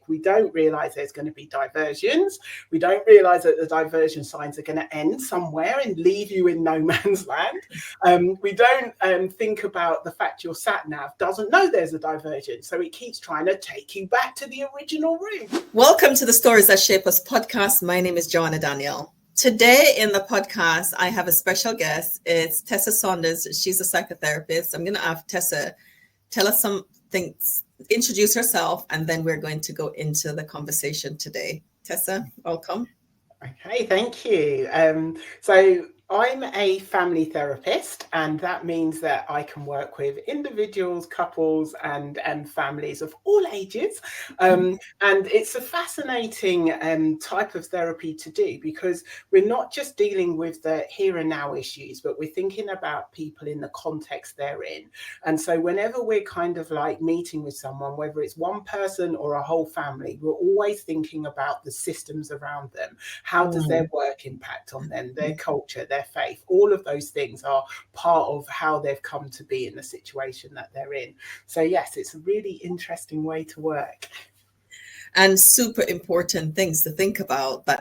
We don't realize there's going to be diversions. We don't realize that the diversion signs are going to end somewhere and leave you in no man's land. We don't think about the fact your sat nav doesn't know there's a diversion, so it keeps trying to take you back to the original route. Welcome to the Stories That Shape Us podcast. My name is Joanna Danielle. Today in the podcast, I have a special guest. It's Tessa Saunders. She's a psychotherapist. I'm going to have Tessa tell us some things, introduce herself, and then we're going to go into the conversation today. Tessa, welcome. Okay, thank you. So I'm a family therapist, and that means that I can work with individuals, couples, and families of all ages. And it's a fascinating type of therapy to do, because we're not just dealing with the here and now issues, but we're thinking about people in the context they're in. And so whenever we're kind of like meeting with someone, whether it's one person or a whole family, we're always thinking about the systems around them. How does their work impact on them, their culture, their faith? All of those things are part of how they've come to be in the situation that they're in. So yes, it's a really interesting way to work. And super important things to think about that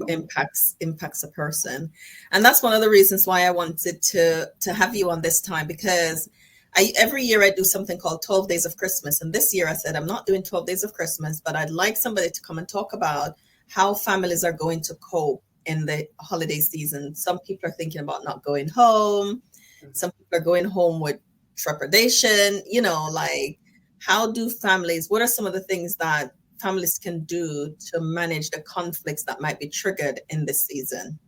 impacts a person. And that's one of the reasons why I wanted to have you on this time, because every year I do something called 12 Days of Christmas. And this year I said, I'm not doing 12 Days of Christmas, but I'd like somebody to come and talk about how families are going to cope in the holiday season. Some people are thinking about not going home. Some people are going home with trepidation, like how do families, what are some of the things that families can do to manage the conflicts that might be triggered in this season?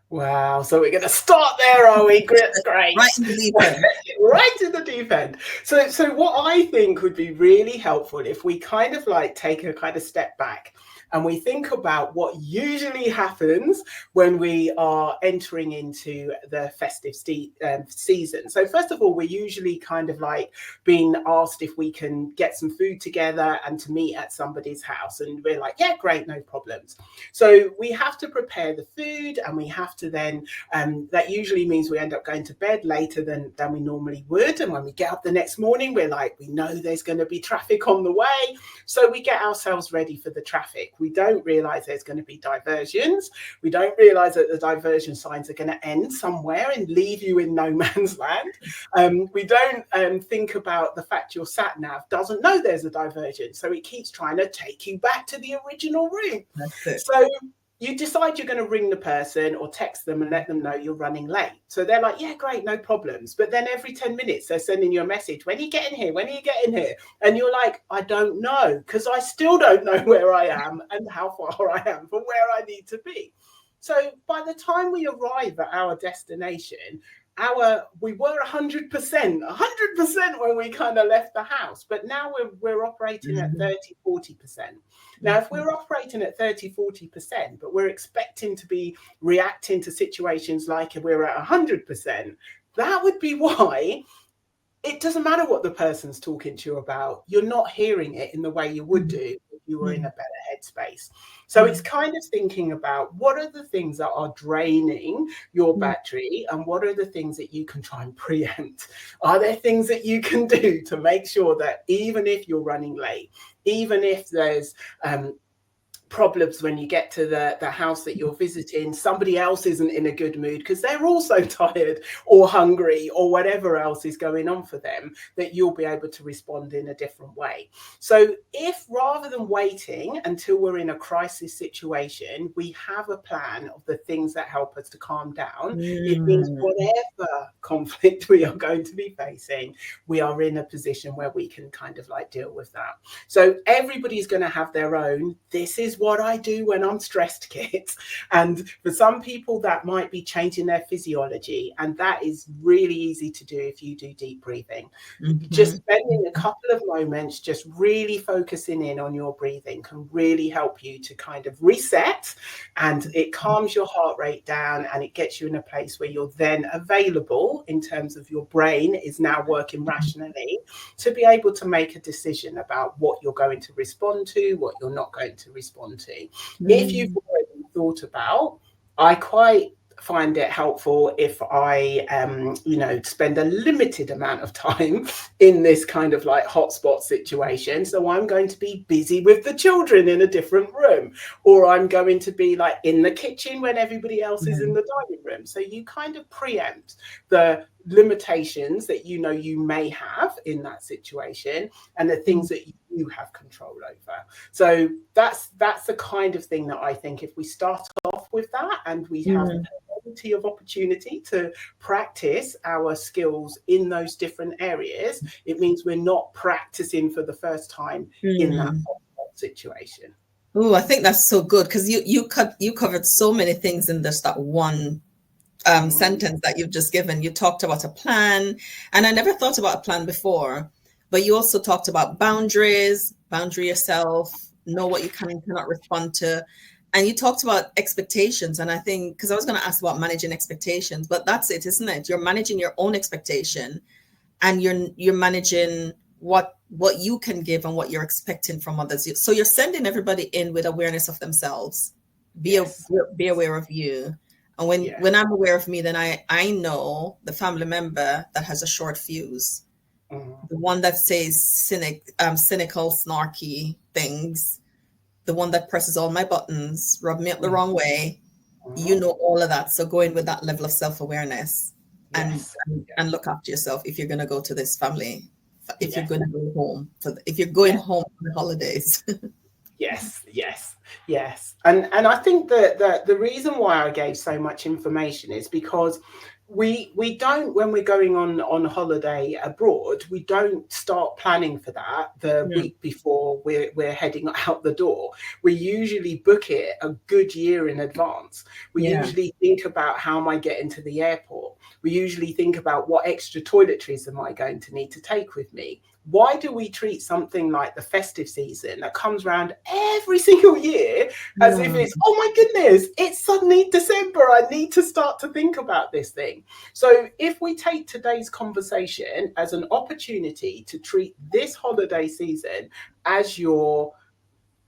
Wow. So we're going to start there, are we? Great. Right in the deep end. Right in the deep end. So what I think would be really helpful if we kind of like take a kind of step back and we think about what usually happens when we are entering into the festive season. So first of all, we're usually kind of like being asked if we can get some food together and to meet at somebody's house. And we're like, yeah, great, no problems. So we have to prepare the food, and we have to then, that usually means we end up going to bed later than we normally would. And when we get up the next morning, we're like, we know there's going to be traffic on the way. So we get ourselves ready for the traffic. We don't realize there's going to be diversions. We don't realize that the diversion signs are going to end somewhere and leave you in no man's land. We don't think about the fact your sat nav doesn't know there's a diversion. So it keeps trying to take you back to the original route. That's it. So you decide you're going to ring the person or text them and let them know you're running late. So they're like, yeah, great, no problems. But then every 10 minutes, they're sending you a message. When are you getting here? When are you getting here? And you're like, I don't know, because I still don't know where I am and how far I am from where I need to be. So by the time we arrive at our destination, we were 100% when we kind of left the house, but now we're operating at 30-40%. Now, if we're operating at 30-40%, but we're expecting to be reacting to situations like we're at 100%, that would be why it doesn't matter what the person's talking to you about. You're not hearing it in the way you would do if you were in a better headspace. So it's kind of thinking about what are the things that are draining your battery and what are the things that you can try and preempt. Are there things that you can do to make sure that even if you're running late, even if there's problems when you get to the house that you're visiting, somebody else isn't in a good mood because they're also tired or hungry or whatever else is going on for them, that you'll be able to respond in a different way. So if rather than waiting until we're in a crisis situation, we have a plan of the things that help us to calm down, it means whatever conflict we are going to be facing, we are in a position where we can kind of like deal with that. So everybody's going to have their own, this is what I do when I'm stressed kits. And for some people that might be changing their physiology, and that is really easy to do if you do deep breathing. Just spending a couple of moments just really focusing in on your breathing can really help you to kind of reset, and it calms your heart rate down and it gets you in a place where you're then available in terms of your brain is now working rationally to be able to make a decision about what you're going to respond to, what you're not going to respond to. If you've already thought about, find it helpful if I, spend a limited amount of time in this kind of like hotspot situation. So I'm going to be busy with the children in a different room, or I'm going to be like in the kitchen when everybody else is in the dining room. So you kind of preempt the limitations that you may have in that situation, and the things that you have control over. So that's the kind of thing that I think, if we start off with that and we have plenty of opportunity to practice our skills in those different areas, it means we're not practicing for the first time in that situation. Oh, I think that's so good, because you covered so many things in just that one sentence that you've just given. You talked about a plan, and I never thought about a plan before, but you also talked about boundaries, boundary yourself, know what you can and cannot respond to. And you talked about expectations. And I think, because I was going to ask about managing expectations, but that's it, isn't it? You're managing your own expectation, and you're managing what you can give and what you're expecting from others. So you're sending everybody in with awareness of themselves. Be aware of you. And when I'm aware of me, then I know the family member that has a short fuse, the one that says cynical, snarky things, the one that presses all my buttons, rub me up the wrong way. You know all of that. So go in with that level of self-awareness and look after yourself if you're going to go to this family, if you're going to go home, if you're going home for the holidays. Yes. And I think that the reason why I gave so much information is because we don't, when we're going on holiday abroad, we don't start planning for that the week before we're heading out the door. We usually book it a good year in advance. We usually think about, how am I getting to the airport? We usually think about, what extra toiletries am I going to need to take with me? Why do we treat something like the festive season that comes around every single year as if it's, oh my goodness, it's suddenly December, I need to start to think about this thing? So if we take today's conversation as an opportunity to treat this holiday season as your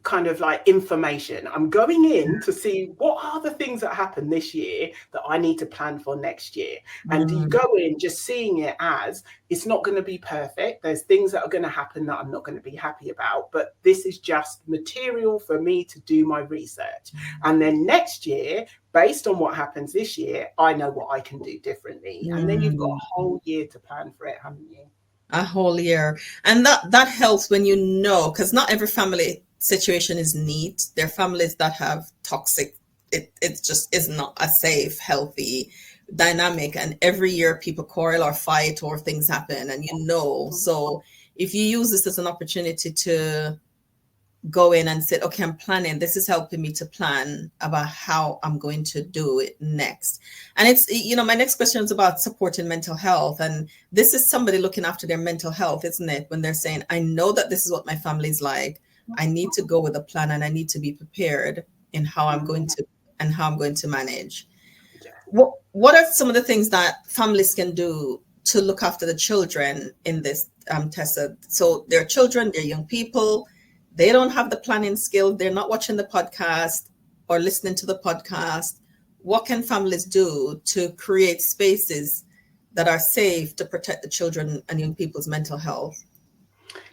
kind of like information, I'm going in to see what are the things that happen this year that I need to plan for next year. And you go in just seeing it as, it's not going to be perfect. There's things that are going to happen that I'm not going to be happy about, but this is just material for me to do my research. And then next year, based on what happens this year, I know what I can do differently. And then you've got a whole year to plan for it, haven't you? A whole year. And that helps when you know, because not every family situation is neat. There are families that have toxic, it just is not a safe, healthy dynamic. And every year people quarrel or fight or things happen, and so if you use this as an opportunity to go in and say, okay, I'm planning, this is helping me to plan about how I'm going to do it next. And it's, my next question is about supporting mental health. And this is somebody looking after their mental health, isn't it? When they're saying, I know that this is what my family's like, I need to go with a plan, and I need to be prepared in how I'm going to manage. What are some of the things that families can do to look after the children in this, Tessa? So they're children, they're young people, they don't have the planning skill, they're not watching the podcast or listening to the podcast. What can families do to create spaces that are safe to protect the children and young people's mental health?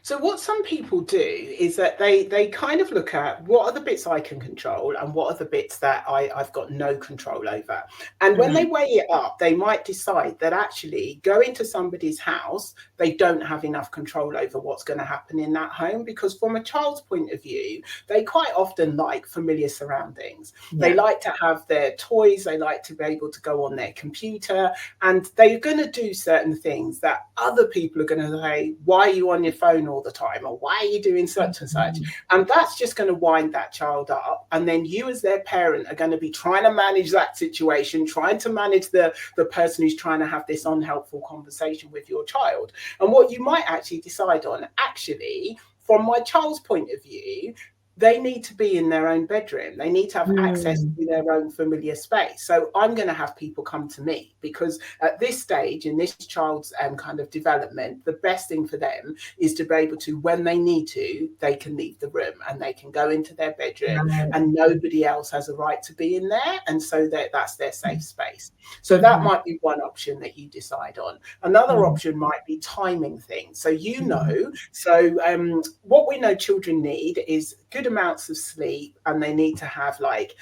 So what some people do is that they kind of look at, what are the bits I can control and what are the bits that I've got no control over. And when they weigh it up, they might decide that actually going to somebody's house, they don't have enough control over what's going to happen in that home, because from a child's point of view, they quite often like familiar surroundings. They like to have their toys, they like to be able to go on their computer, and they're going to do certain things that other people are going to say, why are you on your phone all the time, or why are you doing such and such? And that's just going to wind that child up. And then you as their parent are going to be trying to manage that situation, trying to manage the person who's trying to have this unhelpful conversation with your child. And what you might actually decide on, actually, from my child's point of view, they need to be in their own bedroom. They need to have access to their own familiar space. So I'm going to have people come to me, because at this stage in this child's kind of development, the best thing for them is to be able to, when they need to, they can leave the room and they can go into their bedroom, and nobody else has a right to be in there. And so that's their safe space. So that might be one option that you decide on. Another option might be timing things. So what we know children need is good amounts of sleep, and they need to have like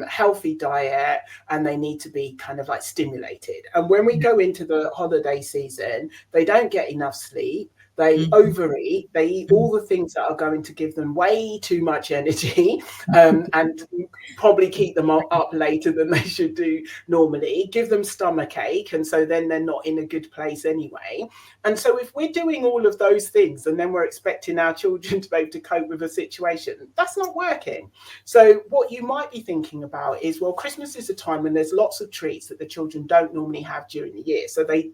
healthy diet, and they need to be kind of like stimulated. And when we go into the holiday season, they don't get enough sleep. They overeat. They eat all the things that are going to give them way too much energy, and probably keep them up later than they should do normally, give them stomach ache. And so then they're not in a good place anyway. And so if we're doing all of those things and then we're expecting our children to be able to cope with a situation, that's not working. So what you might be thinking about is, well, Christmas is a time when there's lots of treats that the children don't normally have during the year. So they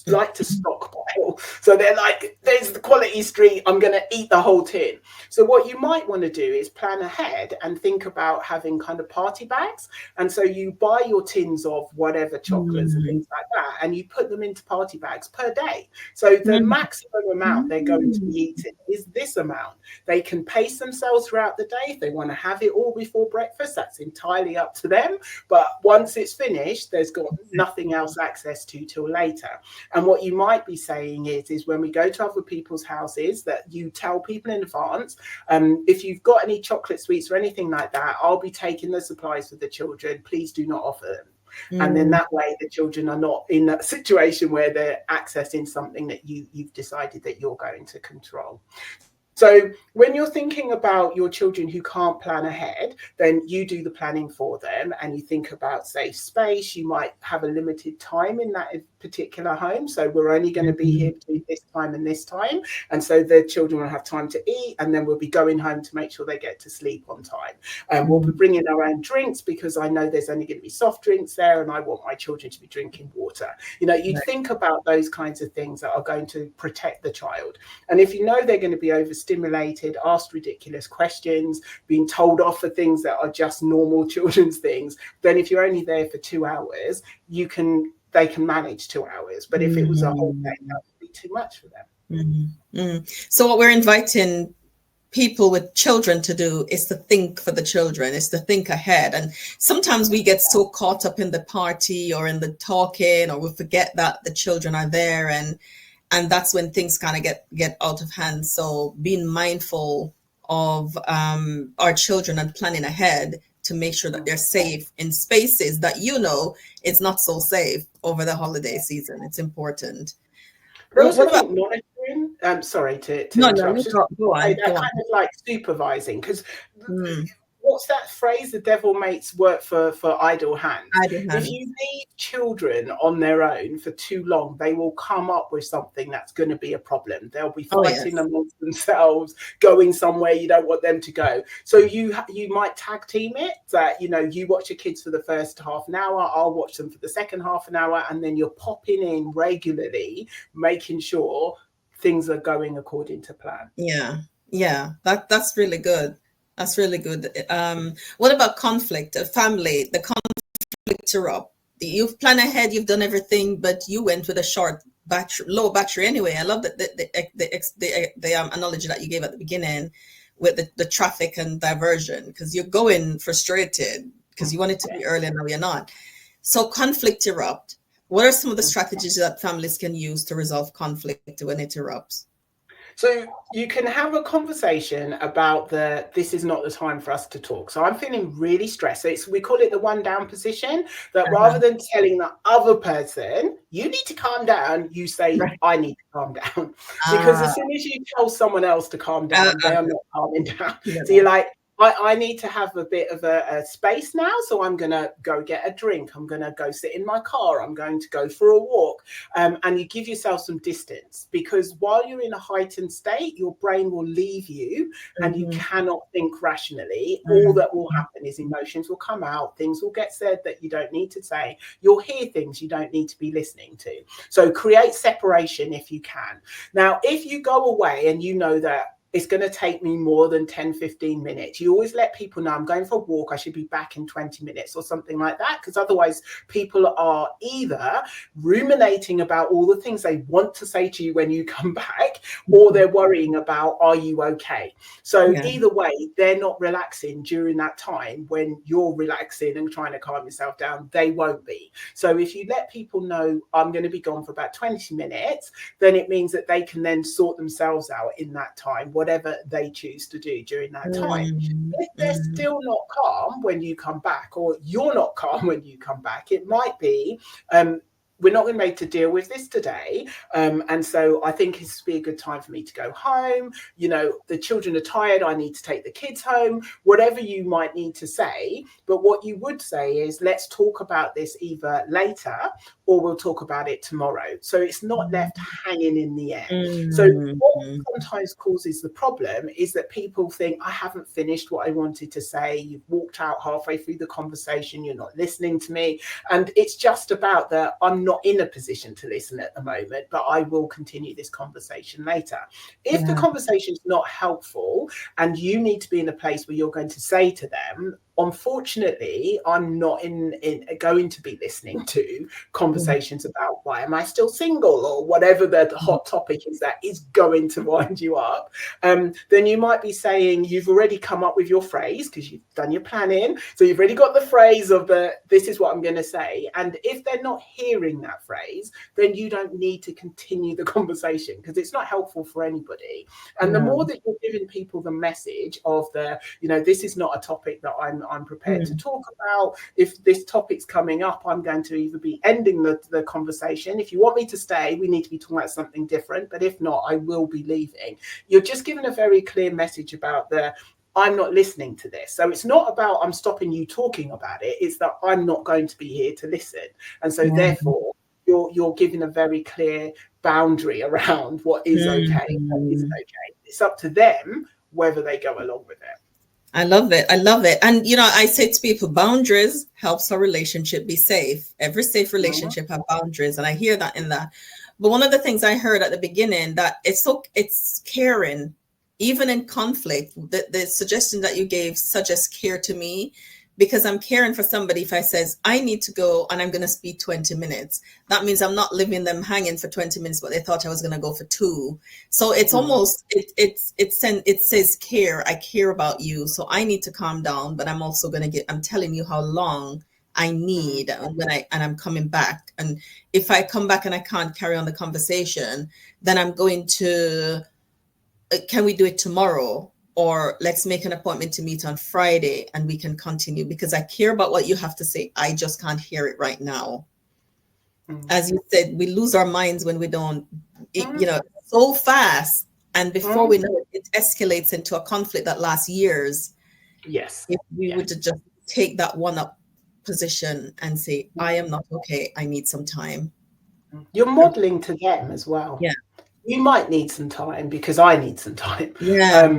like to stockpile. So they're like, there's the quality street, I'm going to eat the whole tin. So what you might want to do is plan ahead and think about having kind of party bags. And so you buy your tins of whatever chocolates and things like that, and you put them into party bags per day. So the maximum amount they're going to be eating is this amount. They can pace themselves throughout the day. If they want to have it all before breakfast, that's entirely up to them. But once it's finished, there's got nothing else access to till later. And what you might be saying is when we go to other people's houses, that you tell people in advance, if you've got any chocolate sweets or anything like that, I'll be taking the supplies for the children. Please do not offer them. And then that way the children are not in that situation where they're accessing something that you've decided that you're going to control. So when you're thinking about your children who can't plan ahead, then you do the planning for them, and you think about safe space. You might have a limited time in that particular home. So we're only going to be here between this time and this time. And so the children will have time to eat, and then we'll be going home to make sure they get to sleep on time. And we'll be bringing our own drinks, because I know there's only going to be soft drinks there, and I want my children to be drinking water. You know, you think about those kinds of things that are going to protect the child. And if you know they're going to be overstimulated, asked ridiculous questions, being told off for things that are just normal children's things, then if you're only there for 2 hours, they can manage 2 hours. But if it was a whole day, that would be too much for them. So what we're inviting people with children to do is to think for the children, is to think ahead. And sometimes we get so caught up in the party or in the talking, or we forget that the children are there, and that's when things kind of get out of hand. So being mindful of our children and planning ahead to make sure that they're safe in spaces that it's not so safe over the holiday season. It's important. But also think monitoring. Sorry to interrupt. Go on. Kind of like supervising, because what's that phrase? The devil makes work for idle hands. If you leave children on their own for too long, they will come up with something that's going to be a problem. They'll be fighting amongst themselves, going somewhere you don't want them to go. So you might tag team it, that you watch your kids for the first half an hour, I'll watch them for the second half an hour, and then you're popping in regularly, making sure things are going according to plan. Yeah, that's really good. That's really good. What about conflict? A family, the conflict erupt. You've planned ahead, you've done everything, but you went with a low battery anyway. I love that the analogy that you gave at the beginning with the traffic and diversion, because you're going frustrated because you want it to be early and now you're not. So conflict erupt. What are some of the strategies that families can use to resolve conflict when it erupts? So you can have a conversation about this is not the time for us to talk. So I'm feeling really stressed. We call it the one down position, that rather than telling the other person, you need to calm down, you say, I need to calm down. Because as soon as you tell someone else to calm down, they are not calming down. So you're like, I need to have a bit of a space now, so I'm going to go get a drink. I'm going to go sit in my car. I'm going to go for a walk. And you give yourself some distance, because while you're in a heightened state, your brain will leave you and you cannot think rationally. All that will happen is emotions will come out. Things will get said that you don't need to say. You'll hear things you don't need to be listening to. So create separation if you can. Now, if you go away and you know that it's going to take me more than 10-15 minutes. You always let people know, I'm going for a walk, I should be back in 20 minutes or something like that, because otherwise people are either ruminating about all the things they want to say to you when you come back, or they're worrying about, are you okay? So either way, they're not relaxing during that time when you're relaxing and trying to calm yourself down. They won't be. So if you let people know, I'm going to be gone for about 20 minutes, then it means that they can then sort themselves out in that time, whatever they choose to do during that time. If they're still not calm when you come back, or you're not calm when you come back, it might be we're not going to be able to deal with this today. And so I think it's be a good time for me to go home. You know, the children are tired. I need to take the kids home, whatever you might need to say. But what you would say is, let's talk about this either later or we'll talk about it tomorrow. So it's not left hanging in the air. So what sometimes causes the problem is that people think, I haven't finished what I wanted to say. You've walked out halfway through the conversation. You're not listening to me. And it's just about that I'm not in a position to listen at the moment, but I will continue this conversation later. If the conversation is not helpful and you need to be in a place where you're going to say to them, unfortunately, I'm not going to be listening to conversations about why am I still single, or whatever the hot topic is that is going to wind you up, then you might be saying, you've already come up with your phrase because you've done your planning. So you've already got the phrase of this is what I'm going to say. And if they're not hearing that phrase, then you don't need to continue the conversation, because it's not helpful for anybody. And the more that you're giving people the message of this is not a topic that I'm prepared to talk about. If this topic's coming up, I'm going to either be ending the conversation. If you want me to stay, we need to be talking about something different. But if not, I will be leaving. You're just giving a very clear message about I'm not listening to this. So it's not about I'm stopping you talking about it. It's that I'm not going to be here to listen. And so therefore, you're giving a very clear boundary around what is okay and what isn't okay. It's up to them whether they go along with it. I love it. I love it. And, I say to people, boundaries helps our relationship be safe. Every safe relationship have boundaries. And I hear that in that. But one of the things I heard at the beginning, that it's caring, even in conflict. The suggestion that you gave suggests care to me, because I'm caring for somebody. If I says, I need to go and I'm going to speak 20 minutes, that means I'm not leaving them hanging for 20 minutes, but they thought I was going to go for 2. So it's almost, it says care. I care about you. So I need to calm down, but I'm also I'm telling you how long I need and I'm coming back. And if I come back and I can't carry on the conversation, then I'm going to, can we do it tomorrow? Or let's make an appointment to meet on Friday and we can continue, because I care about what you have to say. I just can't hear it right now. As you said, we lose our minds when we don't, so fast. And before we know it, it escalates into a conflict that lasts years. Yes. If we would just take that one up position and say, I am not okay. I need some time. You're modeling to them as well. Yeah. You might need some time because I need some time. Yeah.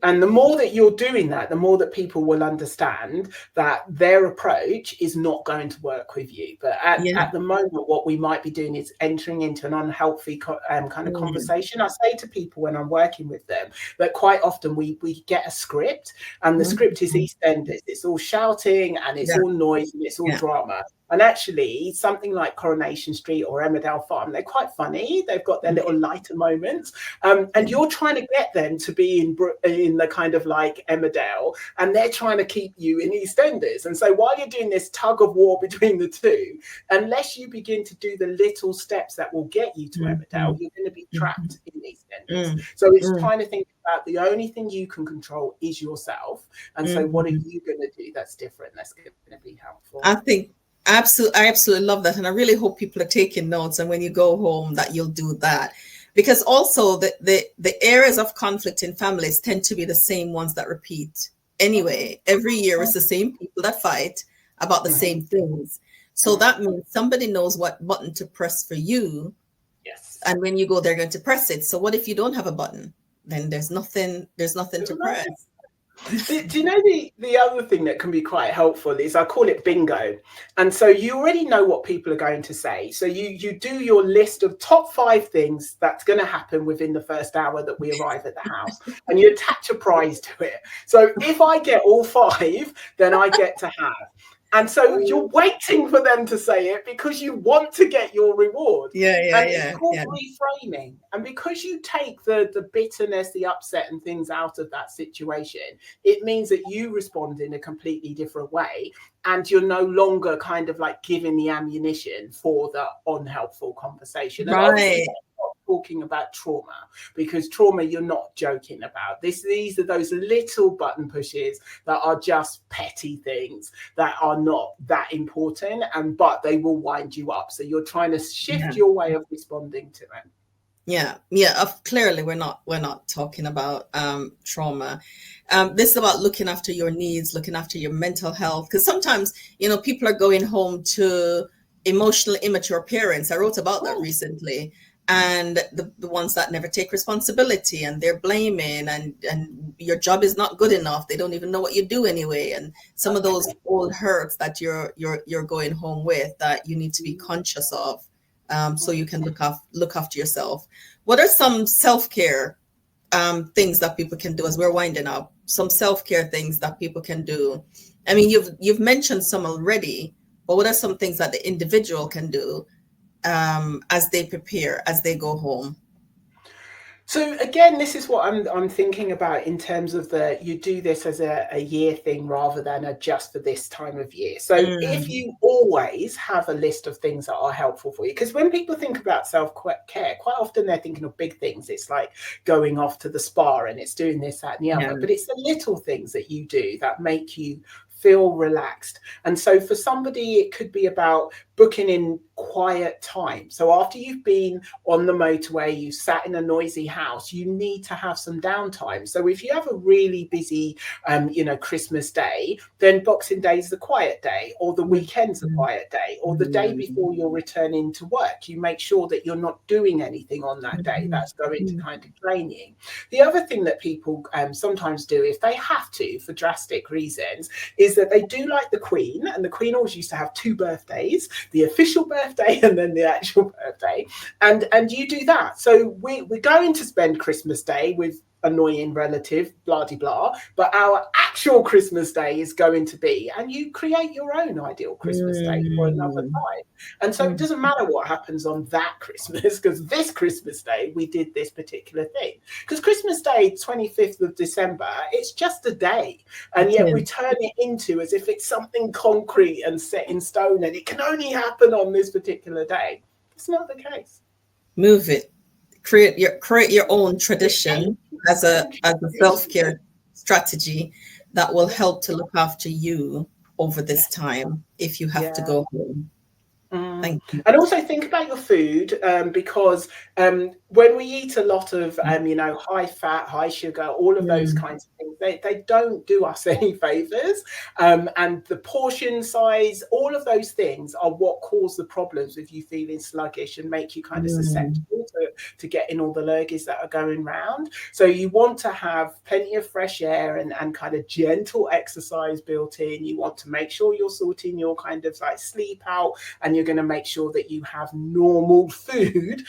And the more that you're doing that, the more that people will understand that their approach is not going to work with you. But at the moment, what we might be doing is entering into an unhealthy kind of conversation. I say to people when I'm working with them that quite often we get a script, and the script is EastEnders. It's all shouting and it's all noise and it's all drama. And actually, something like Coronation Street or Emmerdale Farm, they're quite funny. They've got their little lighter moments. And you're trying to get them to be in the kind of like Emmerdale, and they're trying to keep you in EastEnders. And so while you're doing this tug of war between the two, unless you begin to do the little steps that will get you to Emmerdale, you're going to be trapped in EastEnders. So it's trying to think about the only thing you can control is yourself. And so what are you going to do that's different, that's going to be helpful? I absolutely love that. And I really hope people are taking notes. And when you go home, that you'll do that. Because also the areas of conflict in families tend to be the same ones that repeat. Anyway, every year it's the same people that fight about the same things. So that means somebody knows what button to press for you. Yes. And when you go, they're going to press it. So what if you don't have a button? Then there's nothing to press. Do you know the other thing that can be quite helpful is, I call it bingo. And so you already know what people are going to say. So you do your list of top 5 things that's going to happen within the first hour that we arrive at the house, and you attach a prize to it. So if I get all 5, then I get to have. And so you're waiting for them to say it because you want to get your reward. And it's called reframing. And because you take the bitterness, the upset and things out of that situation, it means that you respond in a completely different way. And you're no longer kind of like giving the ammunition for the unhelpful conversation. And obviously, talking about trauma, because trauma you're not joking about. These are those little button pushes that are just petty things that are not that important, but they will wind you up. So you're trying to shift your way of responding to it. Clearly we're not talking about trauma. This is about looking after your needs, looking after your mental health, because sometimes people are going home to emotionally immature parents. I wrote about that recently. And the ones that never take responsibility, and they're blaming, and your job is not good enough. They don't even know what you do anyway. And some of those old hurts that you're going home with, that you need to be conscious of, so you can look after yourself. What are some self-care things that people can do as we're winding up? Some self-care things that people can do. I mean, you've mentioned some already, but what are some things that the individual can do as they prepare, as they go home? So again, this is what I'm thinking about in terms of you do this as a year thing rather than just for this time of year. So if you always have a list of things that are helpful for you, because when people think about self-care, quite often they're thinking of big things. It's like going off to the spa and it's doing this, that, and the other. But it's the little things that you do that make you feel relaxed. And so for somebody, it could be about booking in quiet time. So after you've been on the motorway, you sat in a noisy house, you need to have some downtime. So if you have a really busy, Christmas day, then Boxing Day is the quiet day, or the weekend's the quiet day, or the day before you're returning to work. You make sure that you're not doing anything on that day that's going to kind of drain you. The other thing that people sometimes do, if they have to, for drastic reasons, is that they do like the Queen, and the Queen always used to have 2 birthdays, the official birthday and then the actual birthday, and you do that. So we're going to spend Christmas Day with annoying relative, blah de blah, but our actual Christmas Day is going to be, and you create your own ideal Christmas Day for another time. And so it doesn't matter what happens on that Christmas, because this Christmas Day we did this particular thing. Because Christmas Day, 25th of December, it's just a day, and yet we turn it into as if it's something concrete and set in stone, and it can only happen on this particular day. It's not the case. Move it. Create your own tradition as a self-care strategy that will help to look after you over this time if you have to go home. Thank you. And also think about your food, because when we eat a lot of high fat, high sugar, all of those kinds of things, they don't do us any favors, and the portion size, all of those things are what cause the problems with you feeling sluggish and make you kind of susceptible to getting all the lurgies that are going round. So you want to have plenty of fresh air and kind of gentle exercise built in. You want to make sure you're sorting your kind of like sleep out, and you're going to make sure that you have normal food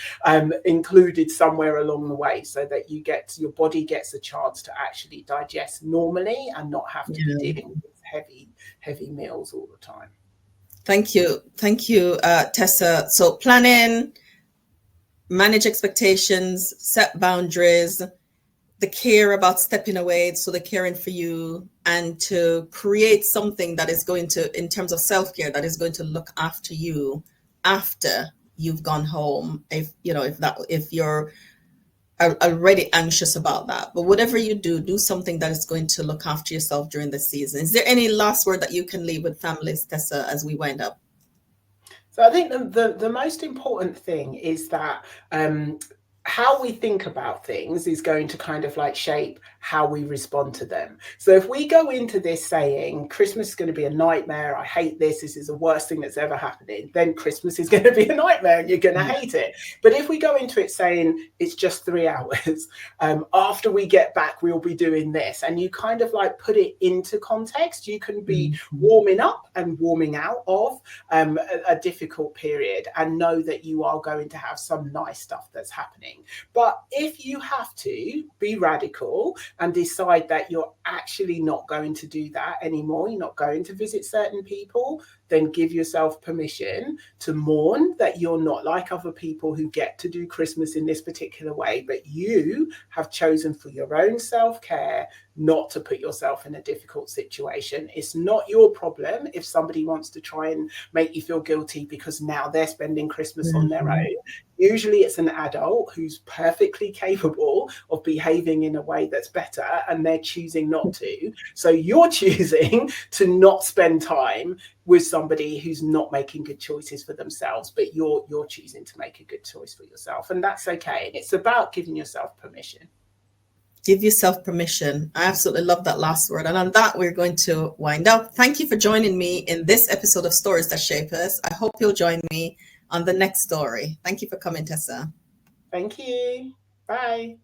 included somewhere along the way, so that your body gets a chance to actually digest normally and not have to be dealing with heavy meals all the time. Thank you, Tessa. So planning, manage expectations, set boundaries, the care about stepping away, so the caring for you, and to create something that is going to, in terms of self-care, that is going to look after you after you've gone home. If you're already anxious about that, but whatever you do something that is going to look after yourself during the season. Is there any last word that you can leave with families, Tessa, as we wind up? So I think the most important thing is that how we think about things is going to kind of like shape how we respond to them. So if we go into this saying Christmas is going to be a nightmare, I hate this is the worst thing that's ever happening, then Christmas is going to be a nightmare and you're going to hate it. But if we go into it saying it's just 3 hours, after we get back we'll be doing this, and you kind of like put it into context, you can be warming up and warming out of a difficult period, and know that you are going to have some nice stuff that's happening. But if you have to be radical and decide that you're actually not going to do that anymore, you're not going to visit certain people, then give yourself permission to mourn that you're not like other people who get to do Christmas in this particular way, but you have chosen for your own self-care not to put yourself in a difficult situation. It's not your problem if somebody wants to try and make you feel guilty because now they're spending Christmas on their own. Usually it's an adult who's perfectly capable of behaving in a way that's better, and they're choosing not to. So you're choosing to not spend time with somebody who's not making good choices for themselves, but you're choosing to make a good choice for yourself, and that's okay. It's about giving yourself permission. Give yourself permission. I absolutely love that last word. And on that, we're going to wind up. Thank you for joining me in this episode of Stories That Shape Us. I hope you'll join me on the next story. Thank you for coming, Tessa. Thank you. Bye.